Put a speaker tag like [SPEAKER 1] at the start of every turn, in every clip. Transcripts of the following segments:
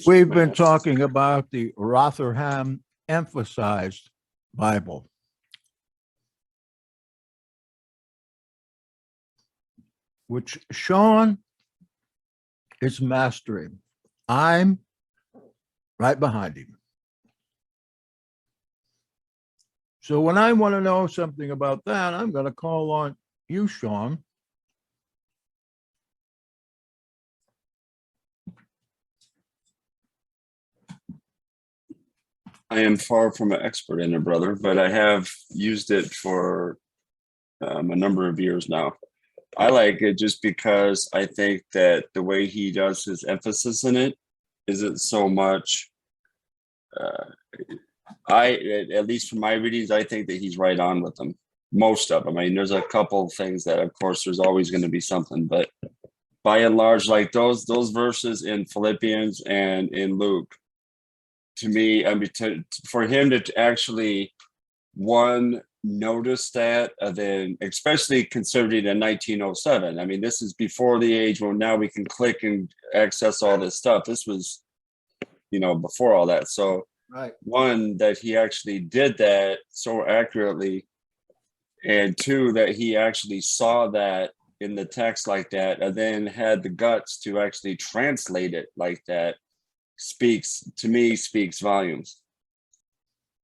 [SPEAKER 1] We've been talking about the Rotherham Emphasized Bible. Which Shawn is mastering. I'm right behind him. So when I want to know something about that, I'm going to call on you, Shawn.
[SPEAKER 2] I am far from an expert in it, brother, but I have used it for a number of years now. I like it just because I think that the way he does his emphasis in it isn't so much. At least from my readings, I think that he's right on with them. Most of them. I mean, there's a couple of things that, of course, there's always going to be something, but by and large, like those verses in Philippians and in Luke, to me, I mean, for him to actually notice that, then especially considering in 1907. I mean, this is before the age where now we can click and access all this stuff. This was, before all that. So,
[SPEAKER 1] right.
[SPEAKER 2] One, that he actually did that so accurately, and two, that he actually saw that in the text like that, and then had the guts to actually translate it like that, speaks volumes.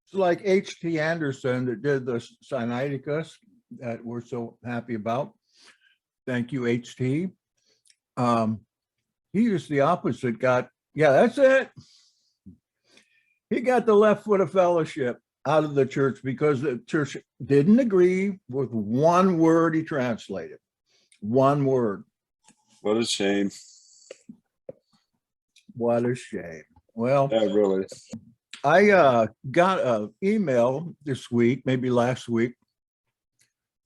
[SPEAKER 1] It's like H.T. Anderson that did the Sinaiticus that we're so happy about. Thank you, H.T. He used the opposite, that's it. He got the left foot of fellowship out of the church because the church didn't agree with one word he translated. One word.
[SPEAKER 2] What a shame.
[SPEAKER 1] What a shame. Well,
[SPEAKER 2] yeah, really.
[SPEAKER 1] I got an email this week, maybe last week,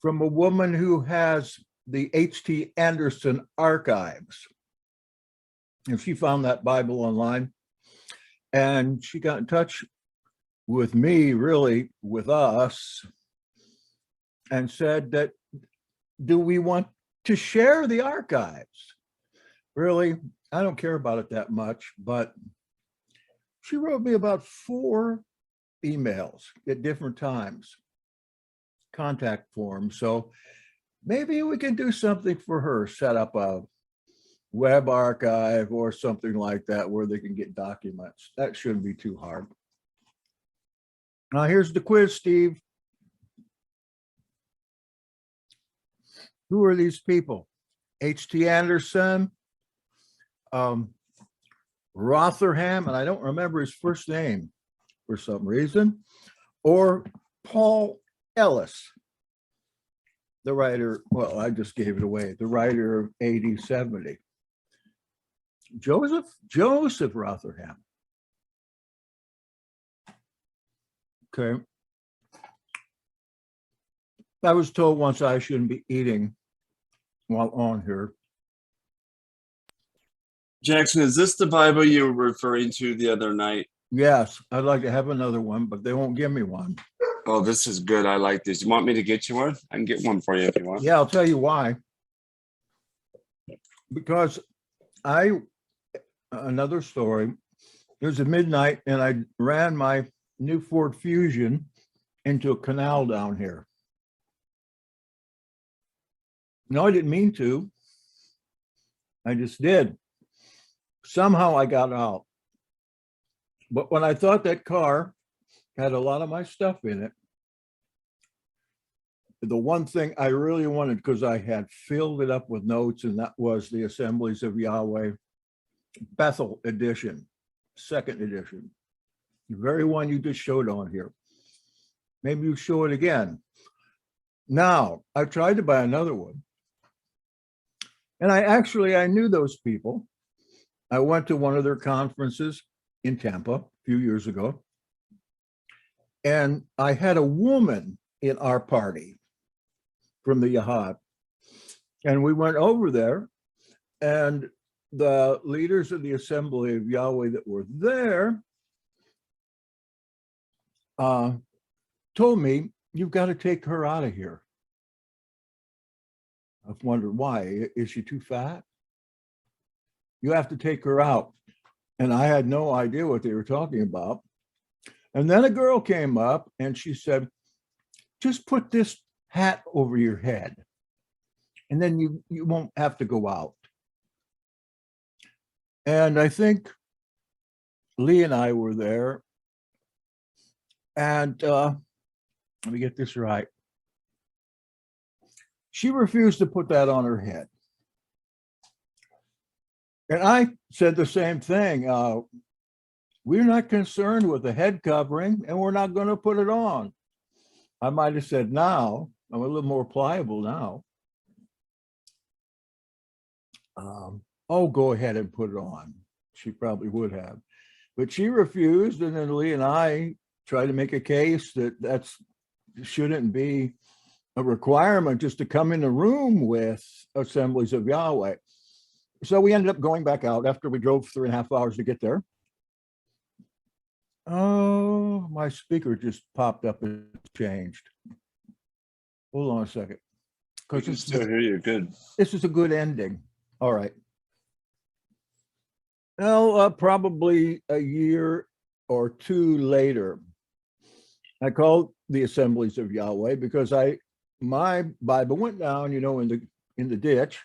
[SPEAKER 1] from a woman who has the H.T. Anderson archives. And she found that Bible online. And she got in touch with me, really, with us, and said that, do we want to share the archives? Really, I don't care about it that much, but she wrote me about 4 emails at different times, contact forms. So maybe we can do something for her, set up a web archive or something like that where they can get documents. That shouldn't be too hard. Now here's the quiz, Steve. Who are these people? H.T. Anderson, Rotherham, and I don't remember his first name for some reason, or Paul Ellis, the writer, well, I just gave it away, the writer of AD 70. Joseph Rotherham. Okay. I was told once I shouldn't be eating while on here.
[SPEAKER 2] Jackson, is this the Bible you were referring to the other night?
[SPEAKER 1] Yes, I'd like to have another one, but they won't give me one.
[SPEAKER 2] Oh, this is good. I like this. You want me to get you one? I can get one for you if you want.
[SPEAKER 1] Yeah, I'll tell you why. Because another story, it was at midnight and I ran my new Ford Fusion into a canal down here. No, I didn't mean to. I just did. Somehow I got out. But when I thought that car had a lot of my stuff in it, the one thing I really wanted, because I had filled it up with notes, and that was the Assemblies of Yahweh Bethel edition, 2nd edition, the very one you just showed on here. Maybe you show it again. Now, I tried to buy another one. And I knew those people. I went to one of their conferences in Tampa a few years ago. And I had a woman in our party from the Yahad. And we went over there, and the leaders of the Assembly of Yahweh that were there told me, you've got to take her out of here. I've wondered why. Is she too fat? You have to take her out. And I had no idea what they were talking about. And then a girl came up and she said, just put this hat over your head, and then you won't have to go out. And I think Lee and I were there. And let me get this right. She refused to put that on her head. And I said the same thing. We're not concerned with the head covering, and we're not going to put it on. I might have said now, I'm a little more pliable now. Oh, go ahead and put it on. She probably would have. But she refused, and then Lee and I tried to make a case that that's shouldn't be a requirement just to come in the room with Assemblies of Yahweh. So we ended up going back out after we drove 3.5 hours to get there. Oh, my speaker just popped up and changed. Hold on a second.
[SPEAKER 2] I can still hear you good.
[SPEAKER 1] This is a good ending. All right. Well, probably a year or two later, I called the Assemblies of Yahweh because my Bible went down, in the ditch,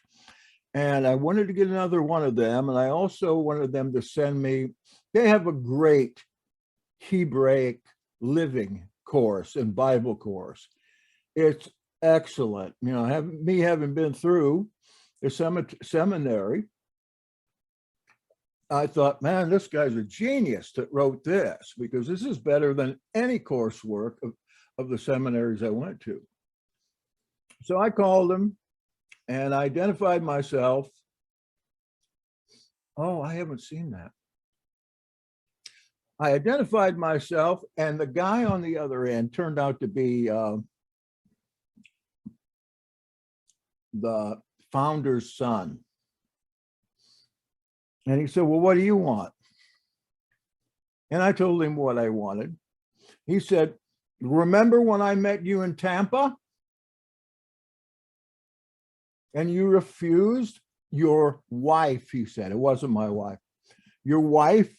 [SPEAKER 1] and I wanted to get another one of them, and I also wanted them to send me. They have a great Hebraic living course and Bible course. It's excellent. Having been through the seminary, I thought, man, this guy's a genius that wrote this, because this is better than any coursework of the seminaries I went to. So I called him and identified myself. Oh, I haven't seen that. I identified myself, and the guy on the other end turned out to be the founder's son. And he said, well, what do you want? And I told him what I wanted. He said, remember when I met you in Tampa? And you refused? Your wife, he said, it wasn't my wife. Your wife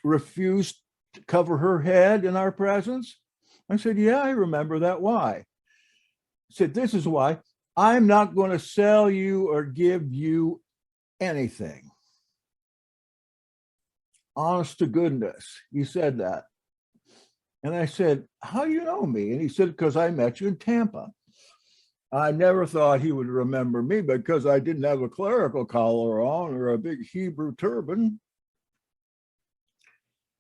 [SPEAKER 1] refused to cover her head in our presence? I said, yeah, I remember that. Why? He said, this is why. I'm not going to sell you or give you anything. Honest to goodness, he said that. And I said, how do you know me? And he said, because I met you in Tampa. I never thought he would remember me because I didn't have a clerical collar on or a big Hebrew turban.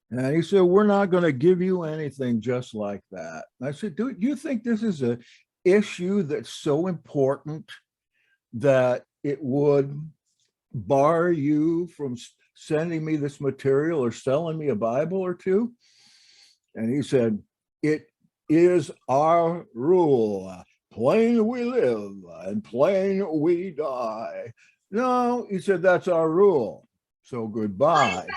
[SPEAKER 1] And he said, we're not going to give you anything just like that. And I said, do you think this is an issue that's so important that it would bar you from sending me this material or selling me a Bible or two? And he said, it is our rule. Plain we live and plain we die. No, he said, that's our rule. So goodbye.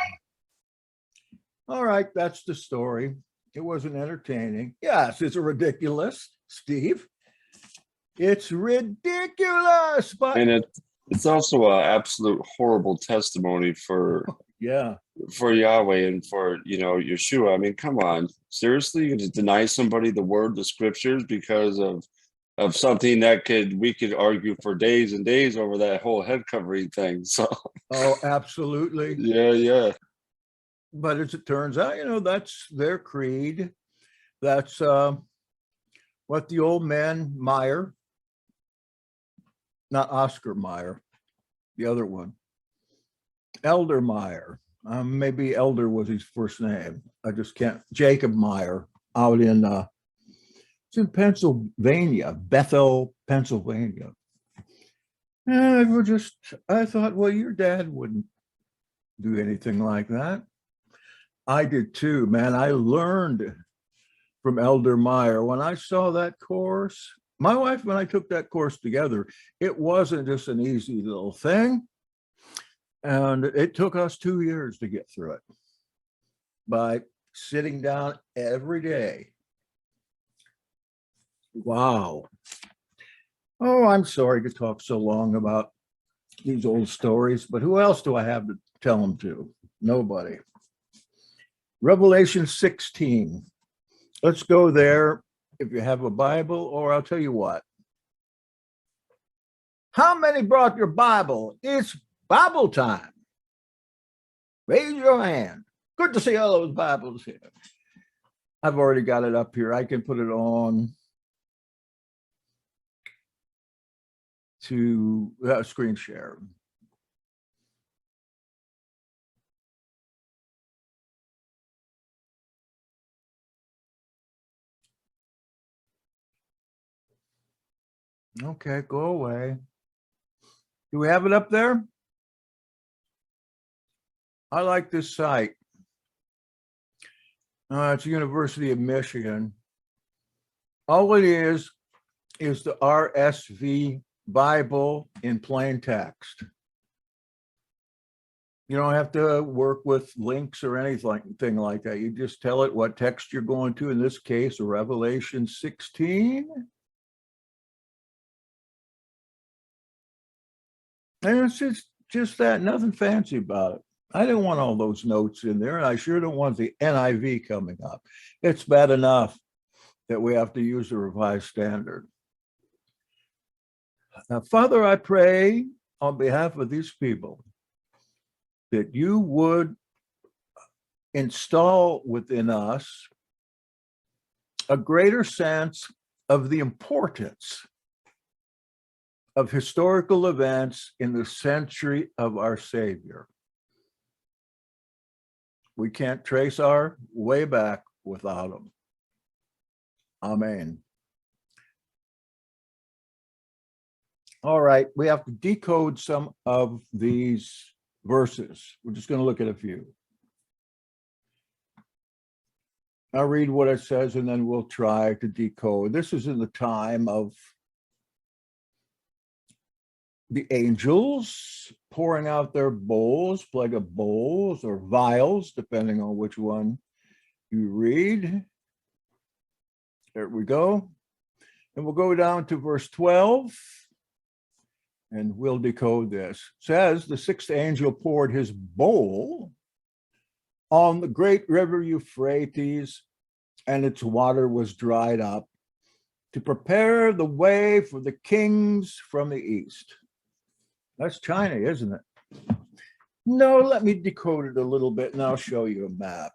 [SPEAKER 1] All right, that's the story. It wasn't entertaining. Yes, it's ridiculous, Steve. It's ridiculous, but
[SPEAKER 2] And it's also an absolute horrible testimony for Yahweh and for Yeshua. I mean, come on, seriously, you just deny somebody the word, the scriptures, because of something that we could argue for days and days over that whole head covering thing. So
[SPEAKER 1] absolutely.
[SPEAKER 2] Yeah.
[SPEAKER 1] But as it turns out, that's their creed. That's what the old man Meyer, not Oscar Meyer, the other one, Elder Meyer. Maybe Elder was his first name. I just can't. Jacob Meyer out in it's in Pennsylvania, Bethel, Pennsylvania. And I thought, well, your dad wouldn't do anything like that. I did too, man. I learned from Elder Meyer. When I saw that course, my wife and I took that course together. It wasn't just an easy little thing. And it took us 2 years to get through it by sitting down every day. Wow. Oh, I'm sorry to talk so long about these old stories, but who else do I have to tell them to? Nobody. Revelation 16. Let's go there if you have a Bible, or I'll tell you what. How many brought your Bible? It's Bible time. Raise your hand. Good to see all those Bibles here. I've already got it up here. I can put it on to screen share. Okay, go away. Do we have it up there? I like this site. It's the University of Michigan. All it is the RSV Bible in plain text. You don't have to work with links or anything like that. You just tell it what text you're going to. In this case, Revelation 16. And it's just that, nothing fancy about it. I didn't want all those notes in there, and I sure don't want the NIV coming up. It's bad enough that we have to use the Revised Standard. Now, Father, I pray on behalf of these people that you would install within us a greater sense of the importance of historical events in the century of our Savior. We can't trace our way back without them. Amen. All right, we have to decode some of these verses. We're just going to look at a few. I'll read what it says and then we'll try to decode. This is in the time of the angels pouring out their bowls, plague of bowls or vials, depending on which one you read. There we go. And we'll go down to verse 12 and we'll decode this. It says, the sixth angel poured his bowl on the great river Euphrates, and its water was dried up to prepare the way for the kings from the east. That's China, isn't it? No, let me decode it a little bit and I'll show you a map.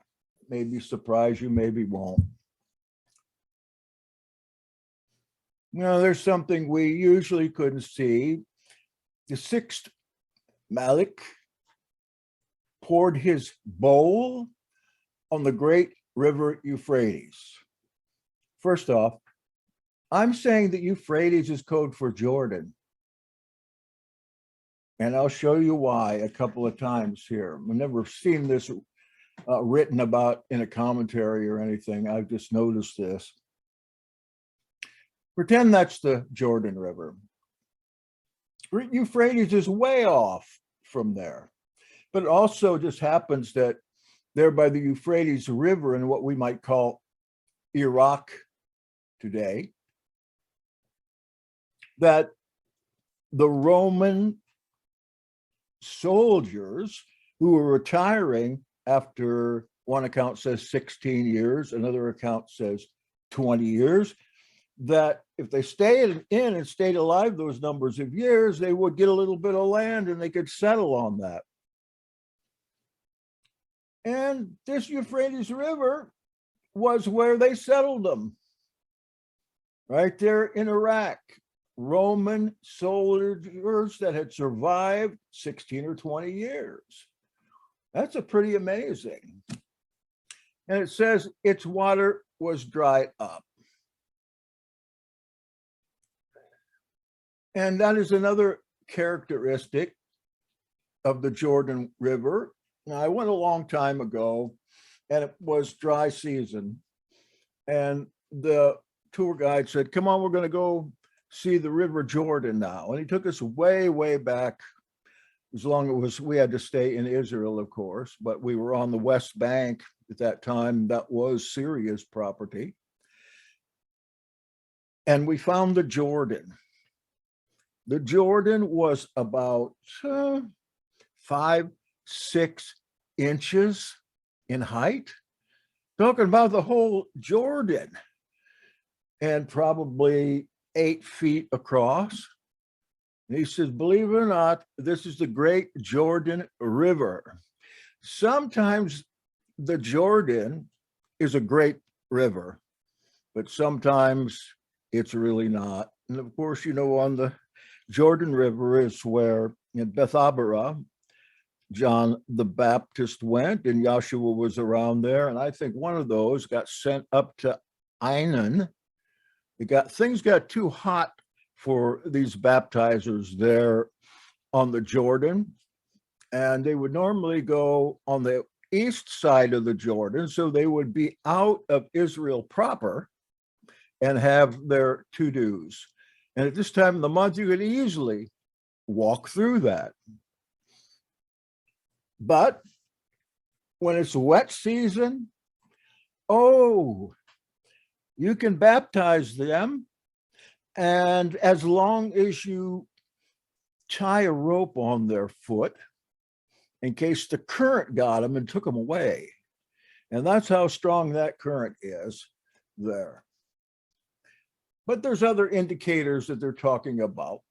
[SPEAKER 1] Maybe surprise you, maybe won't. There's something we usually couldn't see. The sixth Malik poured his bowl on the great river Euphrates. First off, I'm saying that Euphrates is code for Jordan. And I'll show you why a couple of times here. I've never seen this written about in a commentary or anything. I've just noticed this. Pretend that's the Jordan River. Euphrates is way off from there. But it also just happens that there by the Euphrates River in what we might call Iraq today, that the Roman soldiers who were retiring after one account says 16 years, another account says 20 years, that if they stayed in and stayed alive those numbers of years, they would get a little bit of land and they could settle on that. And this Euphrates River was where they settled them, right there in Iraq. Roman soldiers that had survived 16 or 20 years. That's a pretty amazing. And it says its water was dried up. And that is another characteristic of the Jordan River. Now, I went a long time ago and it was dry season. And the tour guide said, come on, we're going to go see the River Jordan now. And he took us way, way back, as long as we had to stay in Israel, of course, but we were on the West Bank at that time. That was Syria's property. And we found the Jordan. The Jordan was about 5-6 inches in height, talking about the whole Jordan, and probably 8 feet across. And he says, believe it or not, this is the Great Jordan River. Sometimes the Jordan is a great river, but sometimes it's really not. And of course, you know, on the Jordan River is where in Bethabara, John the Baptist went, and Joshua was around there. And I think one of those got sent up to Ainon. Things got too hot for these baptizers there on the Jordan, and they would normally go on the east side of the Jordan, so they would be out of Israel proper and have their to-dos. And at this time of the month, you could easily walk through that. But when it's wet season, oh, you can baptize them, and as long as you tie a rope on their foot in case the current got them and took them away. And that's how strong that current is there. But there's other indicators that they're talking about.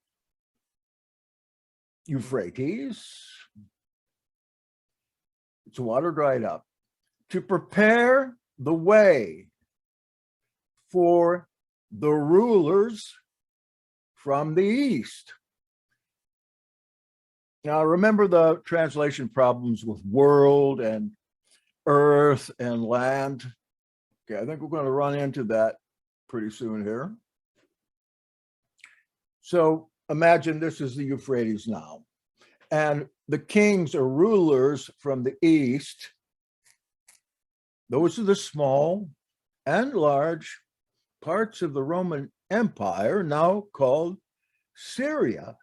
[SPEAKER 1] Euphrates, it's water dried up. To prepare the way for the rulers from the east. Now, remember the translation problems with world and earth and land. Okay, I think we're going to run into that pretty soon here. So imagine this is the Euphrates now, and the kings or rulers from the east. Those are the small and large parts of the Roman Empire, now called Syria.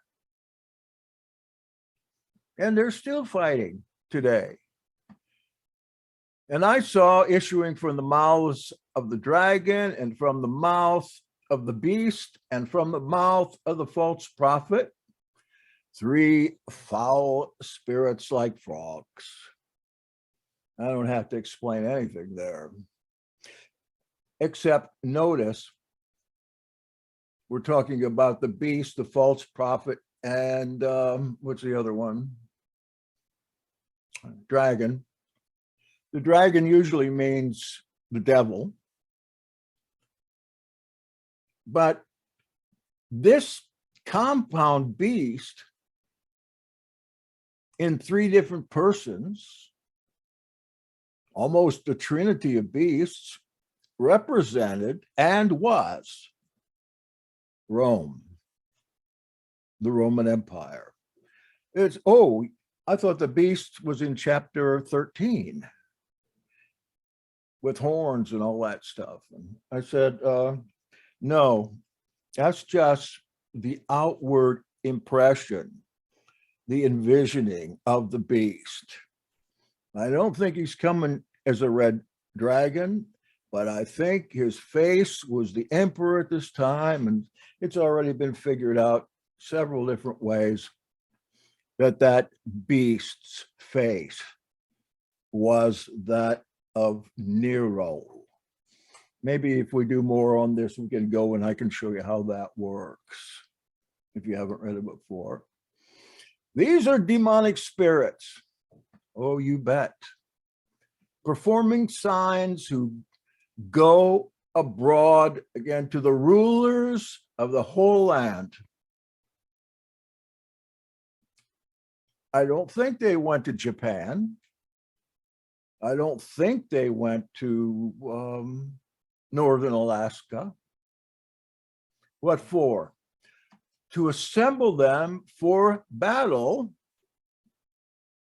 [SPEAKER 1] And they're still fighting today. And I saw issuing from the mouths of the dragon and from the mouth of the beast and from the mouth of the false prophet 3 foul spirits like frogs. I don't have to explain anything there. Except notice, we're talking about the beast, the false prophet, and what's the other one? Dragon. The dragon usually means the devil. But this compound beast in 3 different persons, almost a trinity of beasts, represented and was Rome, the Roman Empire. It's, oh, I thought the beast was in chapter 13 with horns and all that stuff. And I said, no, that's just the outward impression, the envisioning of the beast. I don't think he's coming as a red dragon, but I think his face was the emperor at this time, and it's already been figured out several different ways that that beast's face was that of Nero. Maybe if we do more on this, we can go and I can show you how that works, if you haven't read it before. These are demonic spirits. Oh, you bet. Performing signs who go abroad, again, to the rulers of the whole land. I don't think they went to Japan. I don't think they went to northern Alaska. What for? To assemble them for battle.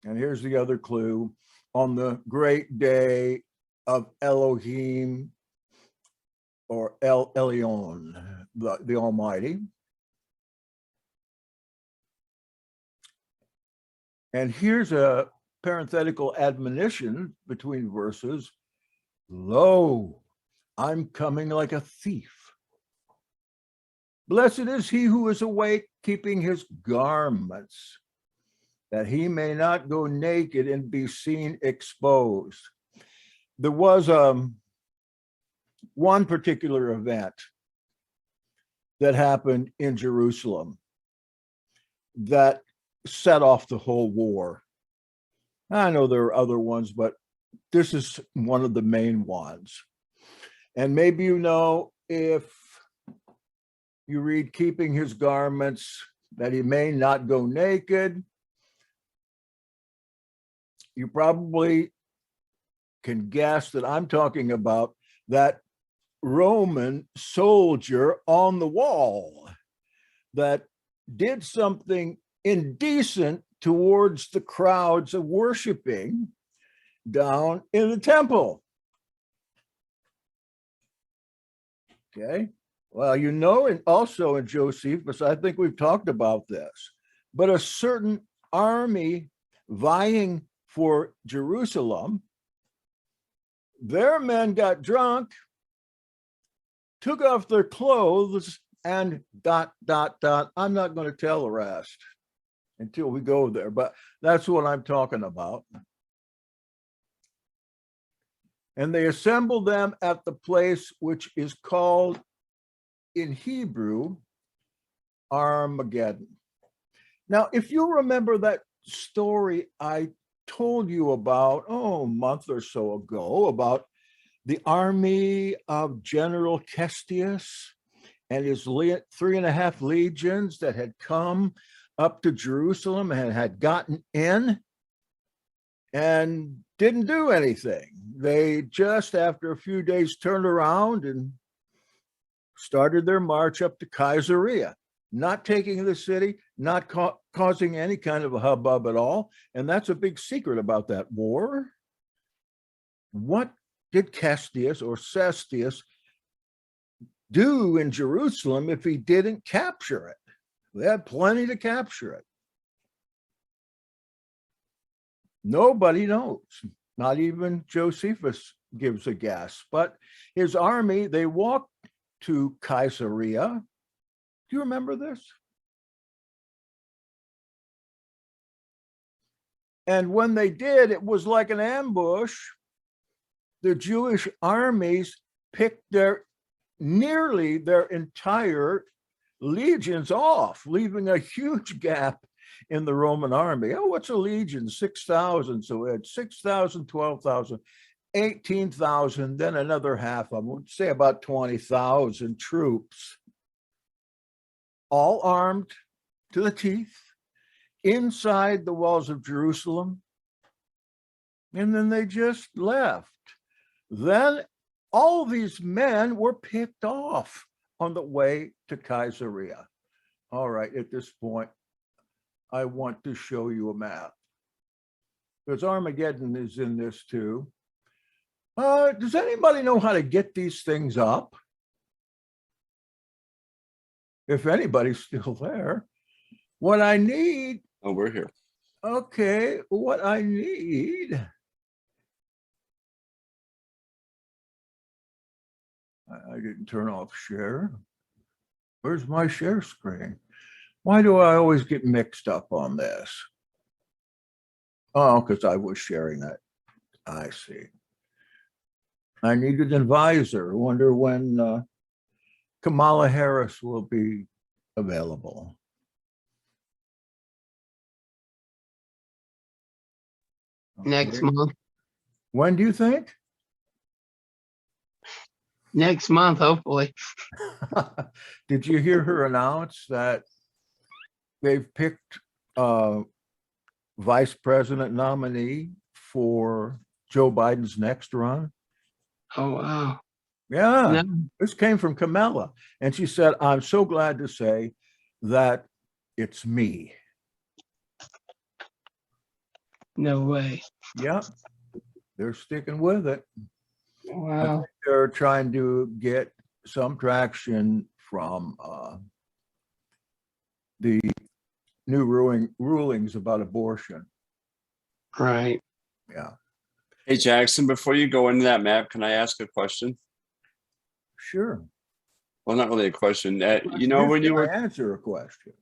[SPEAKER 1] And here's the other clue: on the great day of Elohim, or El Elyon, the Almighty. And here's a parenthetical admonition between verses. Lo, I'm coming like a thief. Blessed is he who is awake, keeping his garments, that he may not go naked and be seen exposed. There was one particular event that happened in Jerusalem that set off the whole war. I know there are other ones, but this is one of the main ones. And maybe you know, if you read keeping his garments, that he may not go naked, you probably can guess that I'm talking about that Roman soldier on the wall that did something indecent towards the crowds of worshiping down in the temple. Okay. Well, you know, and also in Josephus, I think we've talked about this, but a certain army vying for Jerusalem, their men got drunk, took off their clothes, and ... I'm not going to tell the rest until we go there, but that's what I'm talking about. And they assembled them at the place which is called in Hebrew Armageddon. Now, if you remember that story I told you about, a month or so ago, about the army of General Cestius and his 3.5 legions that had come up to Jerusalem and had gotten in and didn't do anything. They just, after a few days, turned around and started their march up to Caesarea, not taking the city, not causing any kind of a hubbub at all. And that's a big secret about that war. What did Cestius or Cestius do in Jerusalem if he didn't capture it? They had plenty to capture it. Nobody knows. Not even Josephus gives a guess. But his army, they walked to Caesarea. Do you remember this? And when they did, it was like an ambush. The Jewish armies picked nearly their entire legions off, leaving a huge gap in the Roman army. What's a legion? 6,000. So we had 6,000, 12,000, 18,000, then another half of them, say about 20,000 troops, all armed to the teeth inside the walls of Jerusalem. And then they just left. Then all these men were picked off on the way to Caesarea. All right, at this point, I want to show you a map, because Armageddon is in this too. Does anybody know how to get these things up? If anybody's still there. What I need...
[SPEAKER 2] Oh, we're here.
[SPEAKER 1] Okay, what I need... I didn't turn off share. Where's my share screen? Why do I always get mixed up on this? Oh, because I was sharing that. I see. I need an advisor. I wonder when Kamala Harris will be available. Okay.
[SPEAKER 3] Next month.
[SPEAKER 1] When do you think?
[SPEAKER 3] Next month, hopefully.
[SPEAKER 1] Did you hear her announce that they've picked a vice president nominee for Joe Biden's next run?
[SPEAKER 3] Oh, wow.
[SPEAKER 1] Yeah,
[SPEAKER 3] No.
[SPEAKER 1] This came from Kamala. And she said, I'm so glad to say that it's me.
[SPEAKER 3] No way.
[SPEAKER 1] Yeah, they're sticking with it. I
[SPEAKER 3] Wow.
[SPEAKER 1] think they're trying to get some traction from the new rulings about abortion.
[SPEAKER 3] Right.
[SPEAKER 1] Yeah,
[SPEAKER 2] Hey, Jackson, before you go into that map, can I ask a question?
[SPEAKER 1] sure.
[SPEAKER 2] Well, not really a question. You know, when you
[SPEAKER 1] Usually
[SPEAKER 2] were
[SPEAKER 1] I answer a question.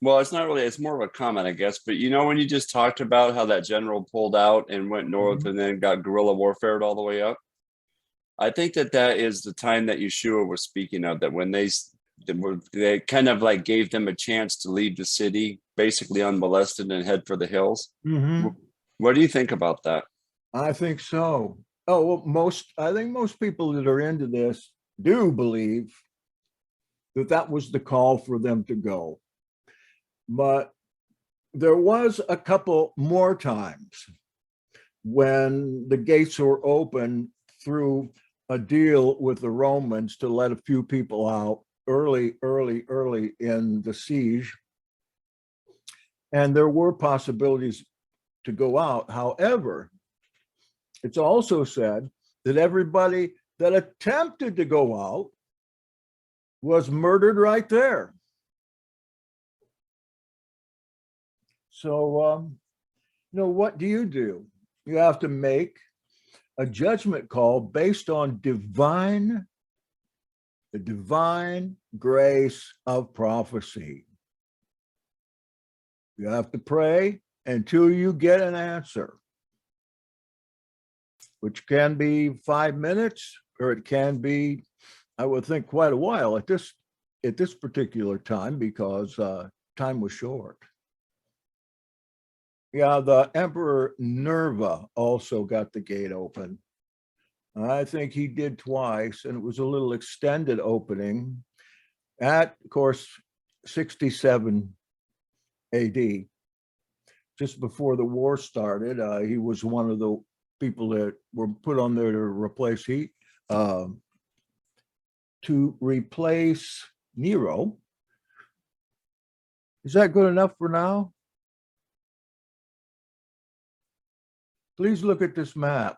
[SPEAKER 2] Well, it's not really, it's more of a comment, I guess. But you know, when you just talked about how that general pulled out and went north and then got guerrilla warfared all the way up, I think that that is the time that Yeshua was speaking of, that when they kind of like gave them a chance to leave the city basically unmolested and head for the hills.
[SPEAKER 1] Mhm.
[SPEAKER 2] What do you think about that?
[SPEAKER 1] I think so. Oh, well, I think most people that are into this do believe that that was the call for them to go. But there was a couple more times when the gates were open through a deal with the Romans to let a few people out early in the siege. And there were possibilities to go out. However, it's also said that everybody that attempted to go out was murdered right there. So, what do? You have to make a judgment call based on the divine grace of prophecy. You have to pray until you get an answer, which can be 5 minutes, or it can be, I would think, quite a while at this particular time, because time was short. Yeah, the Emperor Nerva also got the gate open. I think he did twice, and it was a little extended opening at, of course, 67 AD, just before the war started. He was one of the people that were put on there to replace Nero. Is that good enough for now? Please look at this map.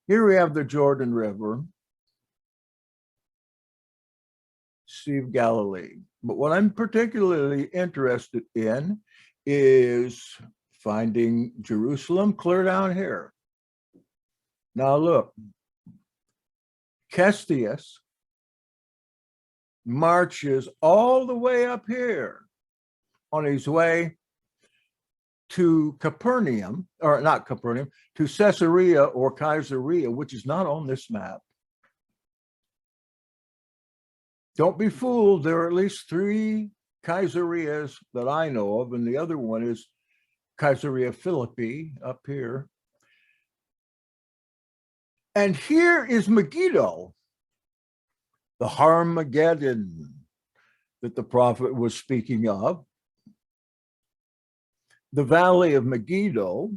[SPEAKER 1] Here we have the Jordan River, Sea of Galilee. But what I'm particularly interested in is finding Jerusalem clear down here. Now look, Cestius marches all the way up here on his way to Capernaum, or not Capernaum, to Caesarea or Caesarea, which is not on this map. Don't be fooled. There are at least 3 Caesareas that I know of, and the other one is Caesarea Philippi up here. And here is Megiddo, the Armageddon that the prophet was speaking of. The Valley of Megiddo,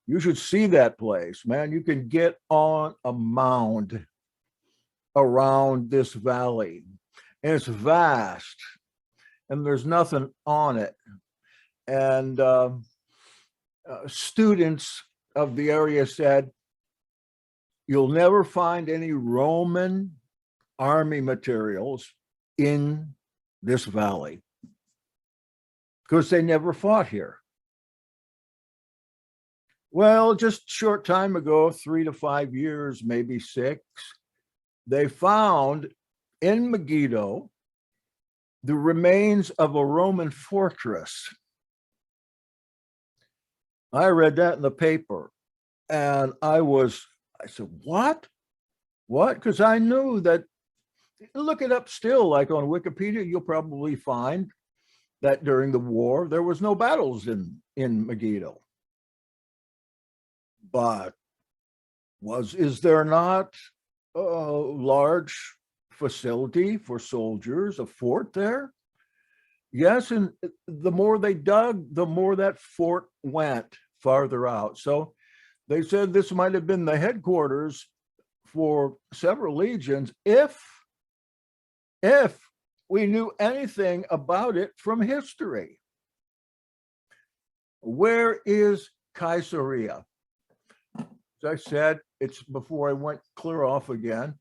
[SPEAKER 1] you should see that place, man. You can get on a mound around this valley, and it's vast, and there's nothing on it. And students of the area said, you'll never find any Roman army materials in this valley, because they never fought here. Well, just a short time ago, 3 to 5 years, maybe 6, they found in Megiddo the remains of a Roman fortress. I read that in the paper, and I said, what? Because I knew that, look it up still, like on Wikipedia, you'll probably find that during the war, there was no battles in Megiddo. But is there not a large facility for soldiers, a fort there? Yes, and the more they dug, the more that fort went farther out. So they said this might have been the headquarters for several legions if we knew anything about it from history. Where is Caesarea? As I said, it's before I went clear off again.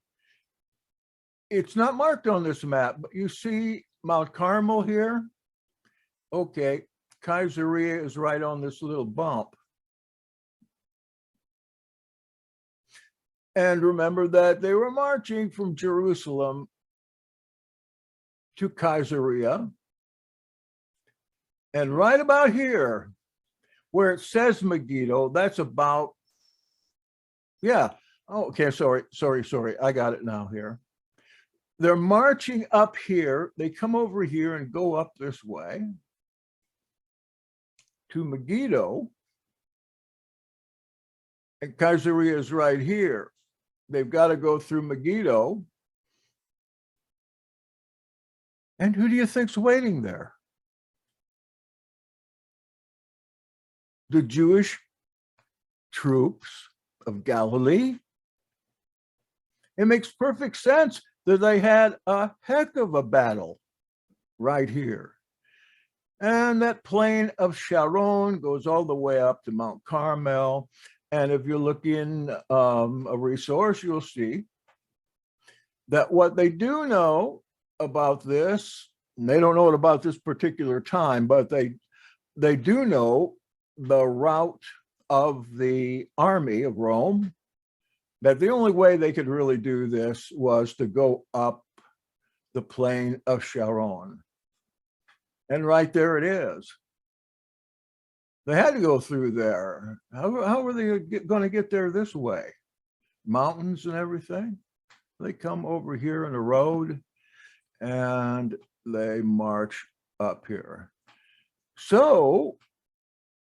[SPEAKER 1] It's not marked on this map, but you see Mount Carmel here? Okay, Caesarea is right on this little bump. And remember that they were marching from Jerusalem to Caesarea. And right about here, where it says Megiddo, that's about, yeah. Oh, okay, sorry. I got it now here. They're marching up here. They come over here and go up this way to Megiddo. And Caesarea is right here. They've got to go through Megiddo. And who do you think's waiting there? The Jewish troops of Galilee. It makes perfect sense that they had a heck of a battle right here. And that plain of Sharon goes all the way up to Mount Carmel. And if you look in a resource, you'll see that what they do know about this, and they don't know it about this particular time, but they do know the route of the army of Rome, that the only way they could really do this was to go up the plain of Sharon. And right there it is. They had to go through there. How were they going to get there this way? Mountains and everything. They come over here in the road and they march up here. So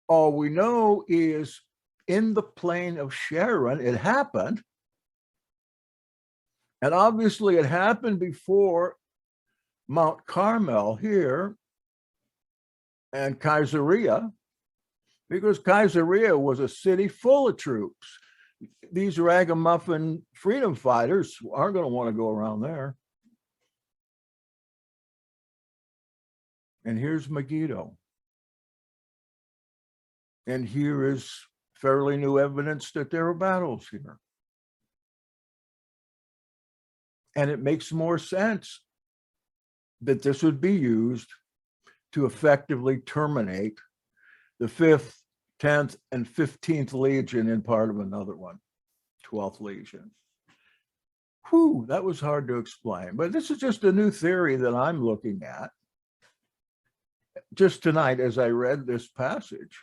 [SPEAKER 1] all we know is in the plain of Sharon, it happened. And obviously it happened before Mount Carmel here and Caesarea, because Caesarea was a city full of troops. These ragamuffin freedom fighters aren't going to want to go around there. And here's Megiddo. And here is fairly new evidence that there are battles here. And it makes more sense that this would be used to effectively terminate the 5th, 10th, and 15th Legion in part of another one, 12th Legion. Whew, that was hard to explain. But this is just a new theory that I'm looking at just tonight as I read this passage.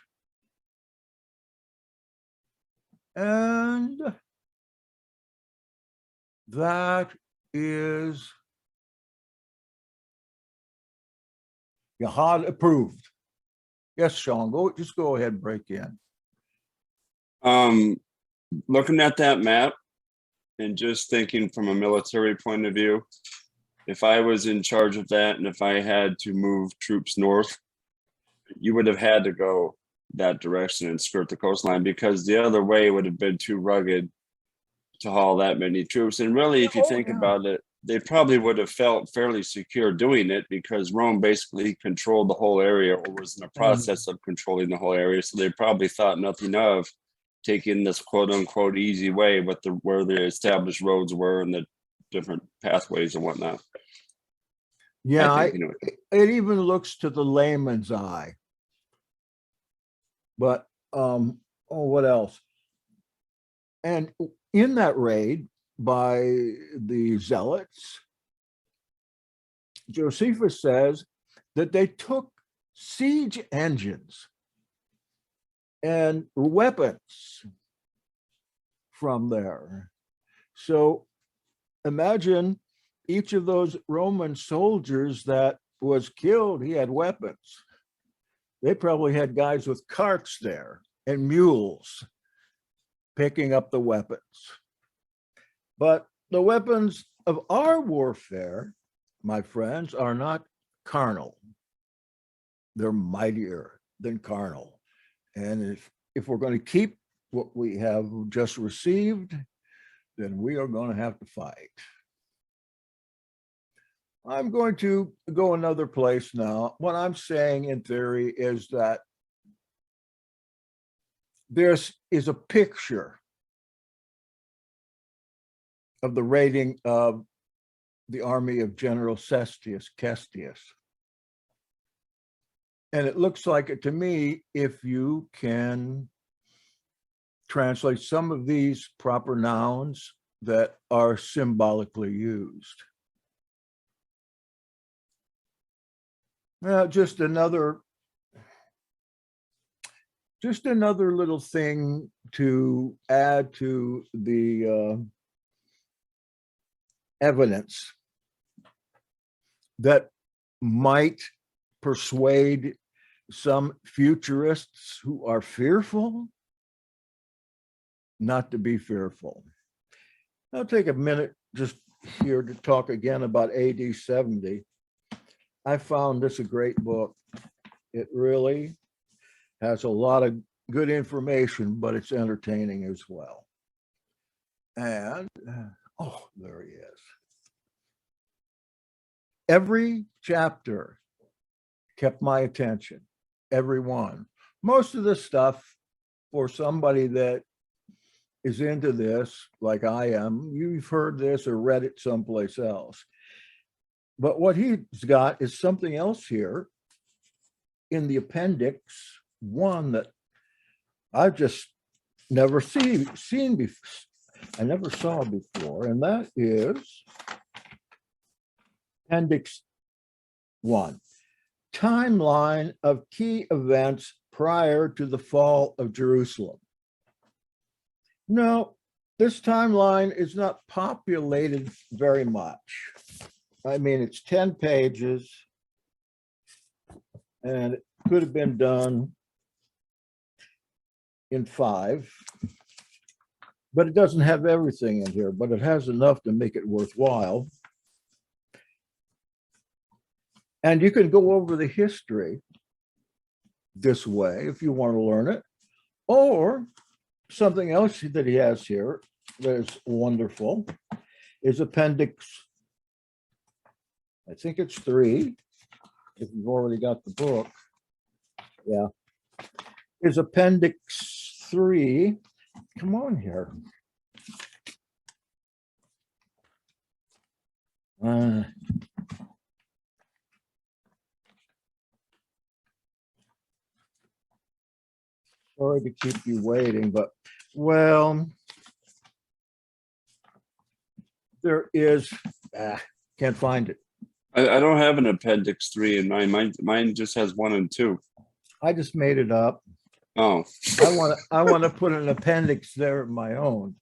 [SPEAKER 1] And that is Yahad approved. Yes, Shawn, just go ahead and break in.
[SPEAKER 2] Looking at that map and just thinking from a military point of view, if I was in charge of that and if I had to move troops north, you would have had to go that direction and skirt the coastline, because the other way would have been too rugged to haul that many troops. And really, if you think about it, they probably would have felt fairly secure doing it, because Rome basically controlled the whole area, or was in the process of controlling the whole area. So they probably thought nothing of taking this quote unquote easy way with where the established roads were and the different pathways and whatnot.
[SPEAKER 1] Yeah, it even looks to the layman's eye. But what else? And in that raid by the zealots, Josephus says that they took siege engines and weapons from there. So imagine each of those Roman soldiers that was killed, he had weapons. They probably had guys with carts there and mules picking up the weapons. But the weapons of our warfare, my friends, are not carnal. They're mightier than carnal. And if we're going to keep what we have just received, then we are going to have to fight. I'm going to go another place now. What I'm saying in theory is that this is a picture of the raiding of the army of General Cestius. And it looks like it to me, if you can translate some of these proper nouns that are symbolically used. just another little thing to add to the evidence that might persuade some futurists who are fearful not to be fearful. I'll take a minute just here to talk again about AD 70. I found this a great book. It really has a lot of good information, but it's entertaining as well. And, oh, there he is. Every chapter kept my attention, every one. Most of the stuff for somebody that is into this, like I am, you've heard this or read it someplace else. But what he's got is something else here in the appendix 1 that I've just never seen before. I never saw before, and that is appendix 1, timeline of key events prior to the fall of Jerusalem. No, this timeline is not populated very much. I mean, it's 10 pages, and it could have been done in 5, but it doesn't have everything in here, but it has enough to make it worthwhile. And you can go over the history this way if you want to learn it, or something else that he has here that is wonderful is appendix, I think it's 3, if you've already got the book. Yeah, is appendix 3. Come on here. Sorry to keep you waiting, but well, there is, can't find it.
[SPEAKER 2] I don't have an appendix 3 in mine. Mine just has 1 and 2.
[SPEAKER 1] I just made it up.
[SPEAKER 2] Oh,
[SPEAKER 1] I want to put an appendix there of my own.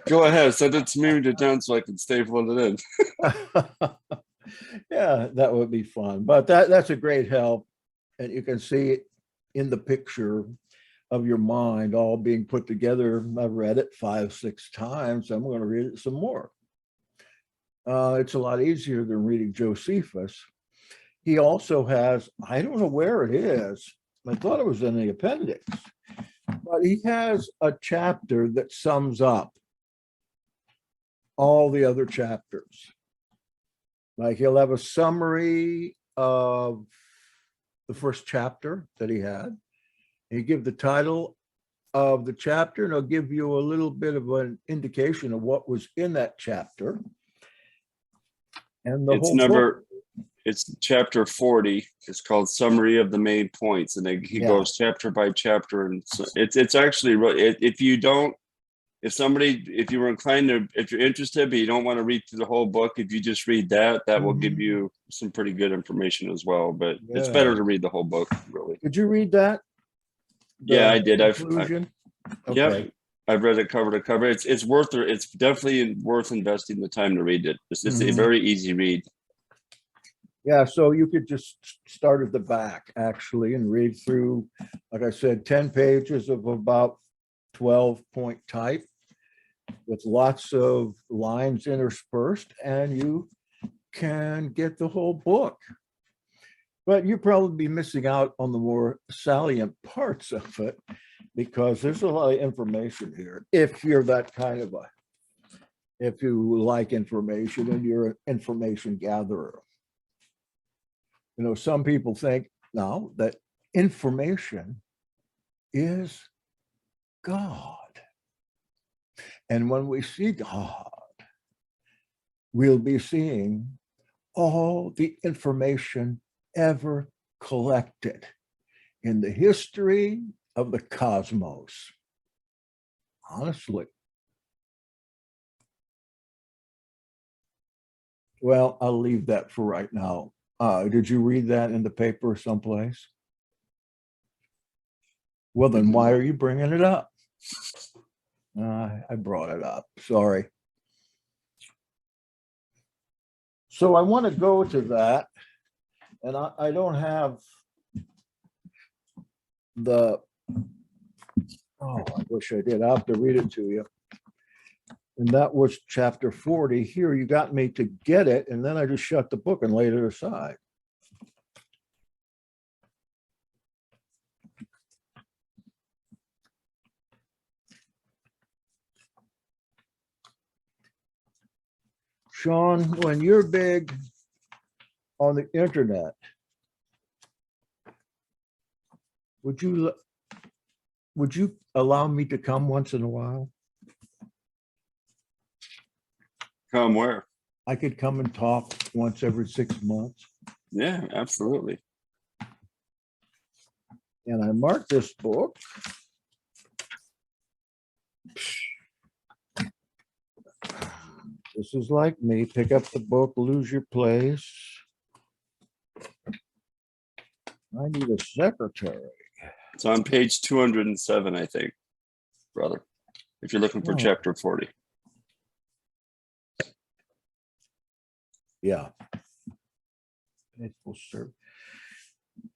[SPEAKER 2] go ahead. Send it to me to town so I can staple it in.
[SPEAKER 1] Yeah, that would be fun. But that's a great help. And you can see it in the picture of your mind all being put together. I've read it 5, 6 times. I'm going to read it some more. It's a lot easier than reading Josephus. He also has, I don't know where it is. I thought it was in the appendix, but he has a chapter that sums up all the other chapters. Like he'll have a summary of the first chapter that he had. He give the title of the chapter, and he'll give you a little bit of an indication of what was in that chapter. And the
[SPEAKER 2] It's
[SPEAKER 1] whole
[SPEAKER 2] never,
[SPEAKER 1] book,
[SPEAKER 2] it's chapter 40. It's called Summary of the Main Points. And then he goes chapter by chapter. And so it's actually, if you don't, if you were inclined to, if you're interested, but you don't want to read through the whole book, if you just read that will give you some pretty good information as well. But it's better to read the whole book, really.
[SPEAKER 1] Did you read that?
[SPEAKER 2] Yeah, I did.
[SPEAKER 1] Okay.
[SPEAKER 2] Yep. I've read it cover to cover. It's definitely worth investing the time to read it. It's a very easy read.
[SPEAKER 1] Yeah, so you could just start at the back actually and read through, like I said, 10 pages of about 12-point type with lots of lines interspersed, and you can get the whole book. But you'll probably be missing out on the more salient parts of it because there's a lot of information here. If you're that kind of if you like information and you're an information gatherer. You know, some people think now that information is God. And when we see God, we'll be seeing all the information ever collected in the history of the cosmos. Honestly. Well, I'll leave that for right now. Did you read that in the paper someplace? Well, then why are you bringing it up? I brought it up. Sorry. So I want to go to that, and I don't have the, oh, I wish I did. I have to read it to you. And that was chapter 40. Here, you got me to get it, and then I just shut the book and laid it aside. Shawn, when you're big on the internet, would you allow me to come once in a while?
[SPEAKER 2] Come where?
[SPEAKER 1] I could come and talk once every 6 months.
[SPEAKER 2] Yeah, absolutely.
[SPEAKER 1] And I marked this book. This is like me. Pick up the book, lose your place. I need a secretary.
[SPEAKER 2] It's on page 207, I think, brother, if you're looking for
[SPEAKER 1] Oh.
[SPEAKER 2] chapter 40.
[SPEAKER 1] Yeah. Faithful servant.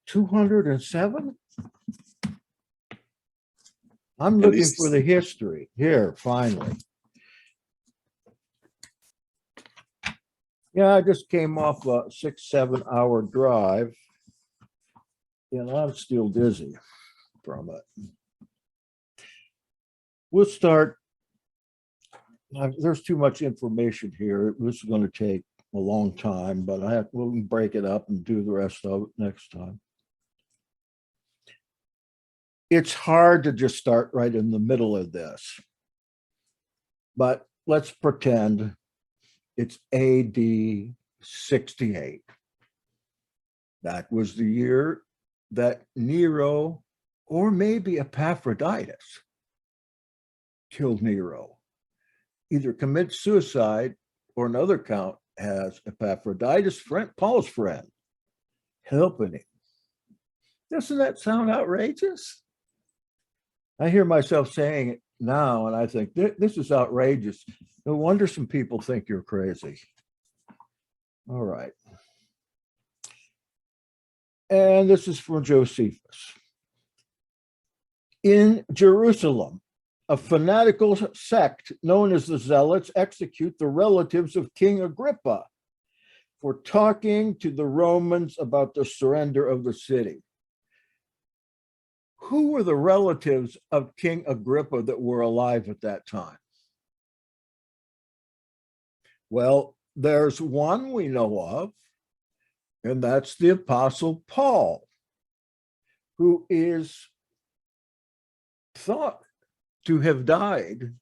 [SPEAKER 1] 207? I'm looking
[SPEAKER 2] least-
[SPEAKER 1] for the history. Here, finally. Yeah, I just came off a 6-7 hour drive. And I'm still dizzy from it. We'll start. There's too much information here. This is going to take a long time, but we'll break it up and do the rest of it next time. It's hard to just start right in the middle of this, but let's pretend it's AD 68. That was the year that Nero, or maybe Epaphroditus, killed Nero. Either commit suicide, or another count has Epaphroditus, Paul's friend, helping him. Doesn't that sound outrageous? I hear myself saying it now, and I think this is outrageous. No wonder some people think you're crazy. All right. And this is for Josephus. In Jerusalem, a fanatical sect known as the Zealots execute the relatives of King Agrippa for talking to the Romans about the surrender of the city. Who were the relatives of King Agrippa that were alive at that time? Well, there's one we know of, and that's the Apostle Paul, who is thought to have died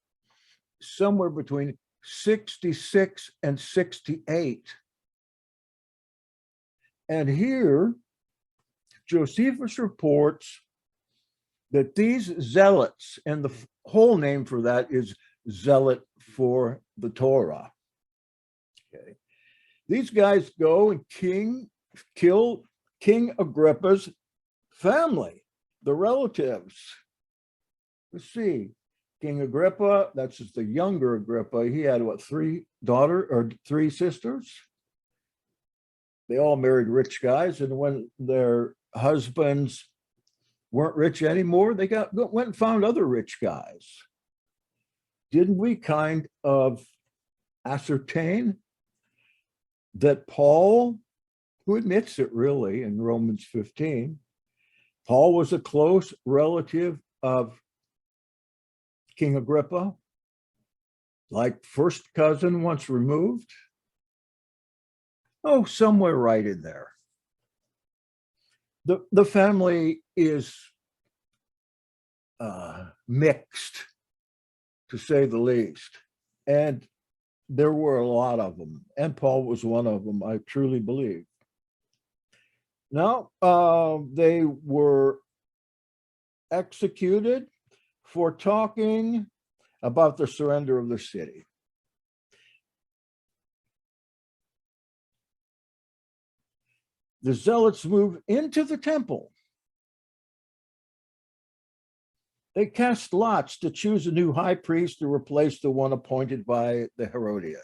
[SPEAKER 1] somewhere between 66 and 68. And here, Josephus reports that these zealots, and the whole name for that is zealot for the Torah. Okay. These guys go and kill King Agrippa's family, the relatives. Let's see, King Agrippa, that's just the younger Agrippa. He had what, 3 sisters? They all married rich guys, and when their husbands weren't rich anymore, they went and found other rich guys. Didn't we kind of ascertain that Paul, who admits it really in Romans 15, Paul was a close relative of King Agrippa, like first cousin once removed? Oh, somewhere right in there. The family is mixed, to say the least. And there were a lot of them, and Paul was one of them, I truly believe. Now, they were executed for talking about the surrender of the city. the zealots moved into the temple. They cast lots to choose a new high priest to replace the one appointed by the Herodians.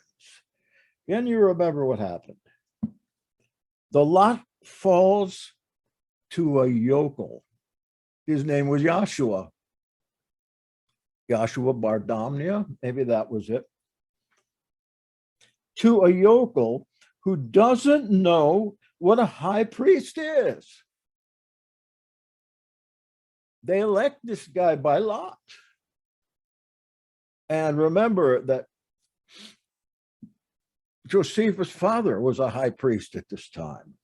[SPEAKER 1] Can you remember what happened? The lot falls to a yokel. His name was Joshua. Joshua Bar Damnia, maybe that was it. To a yokel who doesn't know what a high priest is. They elect this guy by lot. And remember that Josephus' father was a high priest at this time.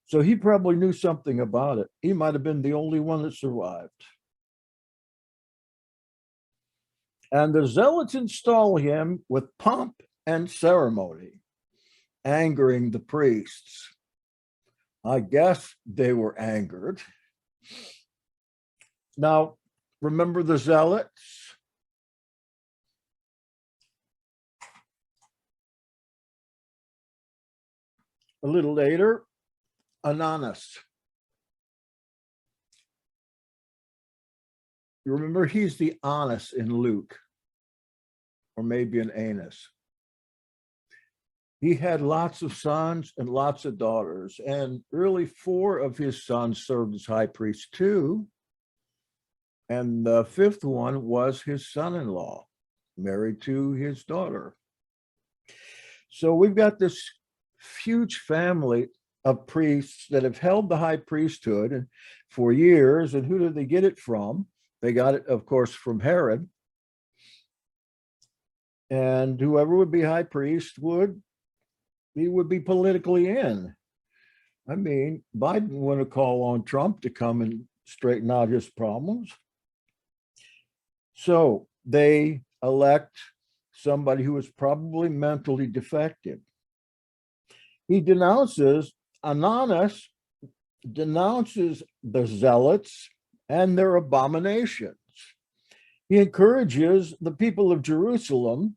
[SPEAKER 1] So he probably knew something about it. He might have been the only one that survived. And the zealots install him with pomp and ceremony, angering the priests. I guess they were angered. Now, remember the zealots? A little later, Ananus. You remember he's the Anus in Luke, or maybe an Anus. He had lots of sons and lots of daughters, and really 4 of his sons served as high priest too. And the 5th one was his son-in-law, married to his daughter. So we've got this huge family of priests that have held the high priesthood for years. And who did they get it from? They got it, of course, from Herod. And whoever would be high priest would be politically in. I mean, Biden would have called on Trump to come and straighten out his problems. So they elect somebody who is probably mentally defective. He denounces, Ananus denounces the zealots and their abominations. He encourages the people of Jerusalem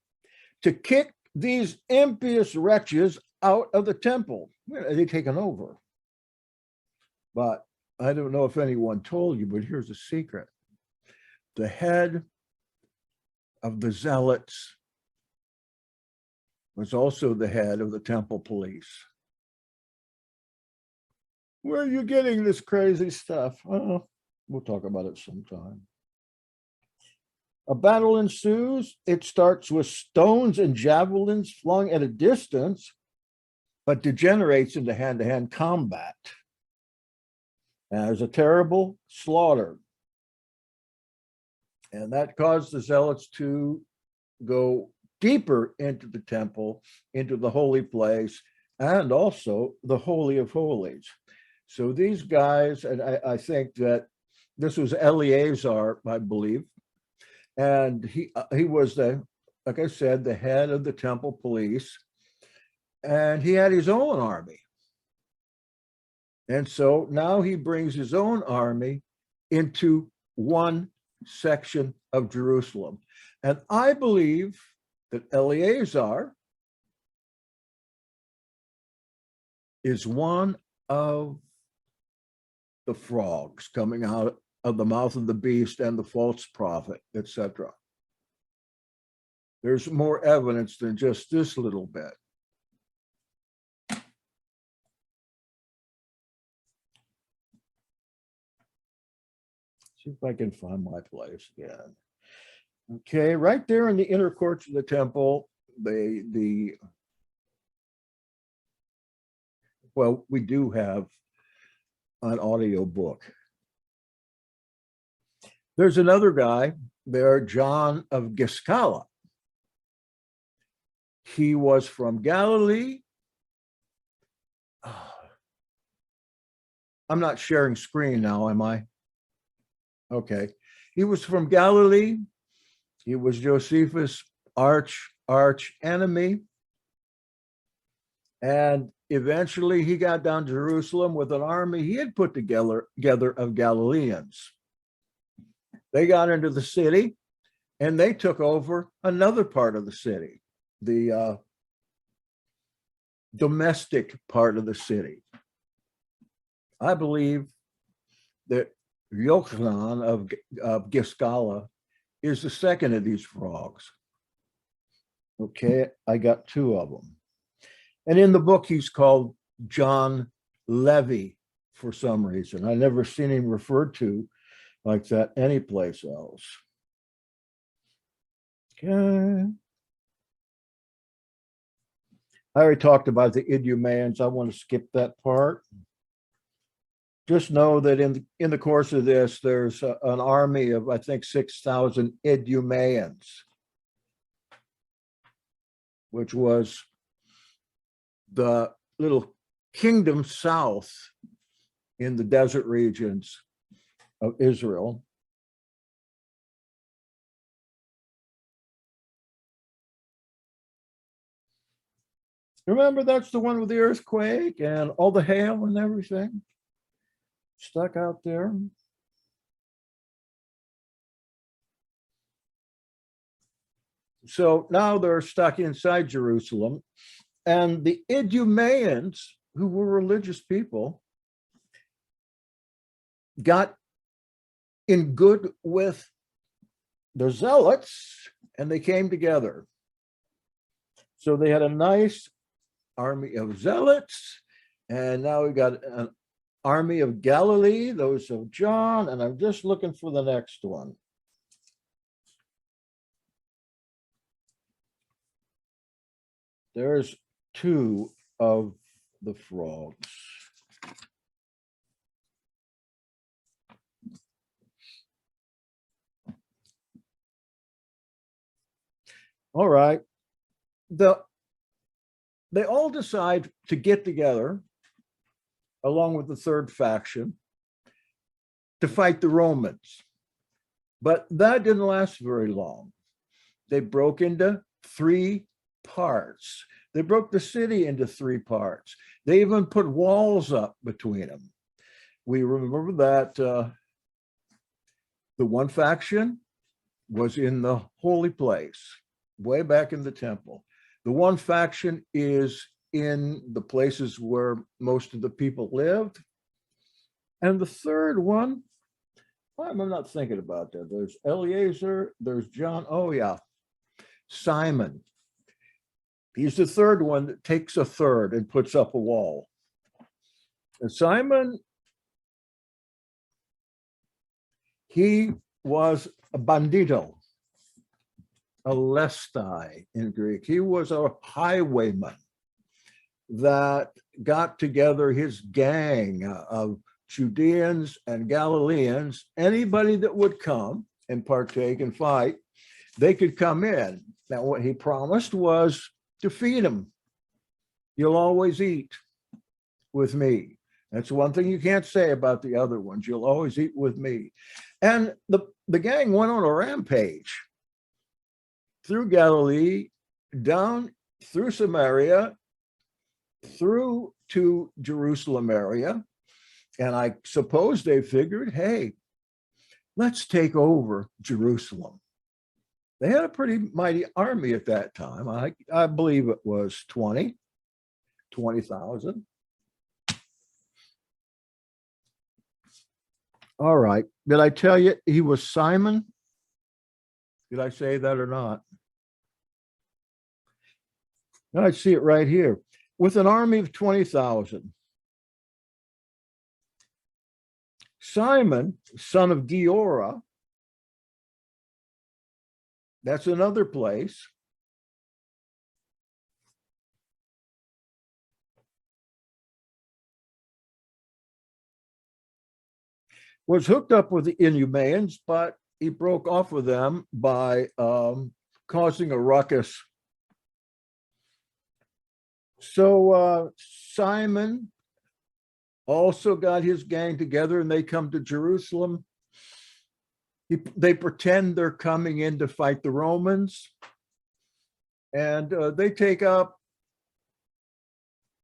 [SPEAKER 1] to kick these impious wretches out of the temple. They've taken over. But I don't know if anyone told you, but here's a secret. The head of the zealots was also the head of the temple police. Where are you getting this crazy stuff? Oh, we'll talk about it sometime. A battle ensues. It starts with stones and javelins flung at a distance, but degenerates into hand-to-hand combat. And there's a terrible slaughter. And that caused the zealots to go deeper into the temple, into the holy place, and also the Holy of Holies. So these guys, and I think that this was Eleazar, I believe, and he was like I said, the head of the temple police, and he had his own army. And so now he brings his own army into one section of Jerusalem. And I believe that Eleazar is one of the frogs coming out of the mouth of the beast and the false prophet, etc. There's more evidence than just this little bit. See if I can find my place again. Okay, right there in the inner courts of the temple, well, we do have an audio book. There's another guy there, John of Giscala. He was from Galilee. I'm not sharing screen now, am I? Okay. He was from Galilee. He was Josephus' arch enemy. And eventually he got down to Jerusalem with an army he had put together of Galileans. They got into the city and they took over another part of the city, the domestic part of the city. I believe that Yochanan of Giscala is the second of these frogs. Okay, I got two of them. And in the book, he's called John Levy for some reason. I never seen him referred to like that anyplace else. Okay. I already talked about the Idumaeans. I want to skip that part. Just know that in the course of this, there's an army of, I think, 6,000 Idumaeans, which was the little kingdom south in the desert regions of Israel. Remember, that's the one with the earthquake and all the hail and everything stuck out there. So now they're stuck inside Jerusalem, and the Idumeans, who were religious people, got in good with the zealots, and they came together. So they had a nice army of zealots, and now we got an army of Galilee, those of John, and I'm just looking for the next one. There's two of the frogs. All right. They all decide to get together, along with the third faction, to fight the Romans. But that didn't last very long. They broke into three parts. They broke the city into three parts. They even put walls up between them. We remember that the one faction was in the holy place, way back in the temple. The one faction is in the places where most of the people lived. And the third one, why am I not thinking about that? There's Eliezer, there's John, oh yeah, Simon. He's the third one that takes a third and puts up a wall. And Simon, he was a bandito, a lestai in Greek. He was a highwayman that got together his gang of Judeans and Galileans. Anybody that would come and partake and fight, they could come in. Now, what he promised was to feed them. You'll always eat with me. That's one thing you can't say about the other ones. You'll always eat with me. And the gang went on a rampage through Galilee, down through Samaria, through to Jerusalem area. And I suppose they figured, hey, let's take over Jerusalem. They had a pretty mighty army at that time. I believe it was 20,000. All right. Did I tell you he was Simon? Did I say that or not? No, I see it right here. With an army of 20,000. Simon, son of Giora, that's another place. Was hooked up with the Idumeans, but he broke off with them by causing a ruckus. So Simon also got his gang together, and they come to Jerusalem. They pretend they're coming in to fight the Romans, and they take up,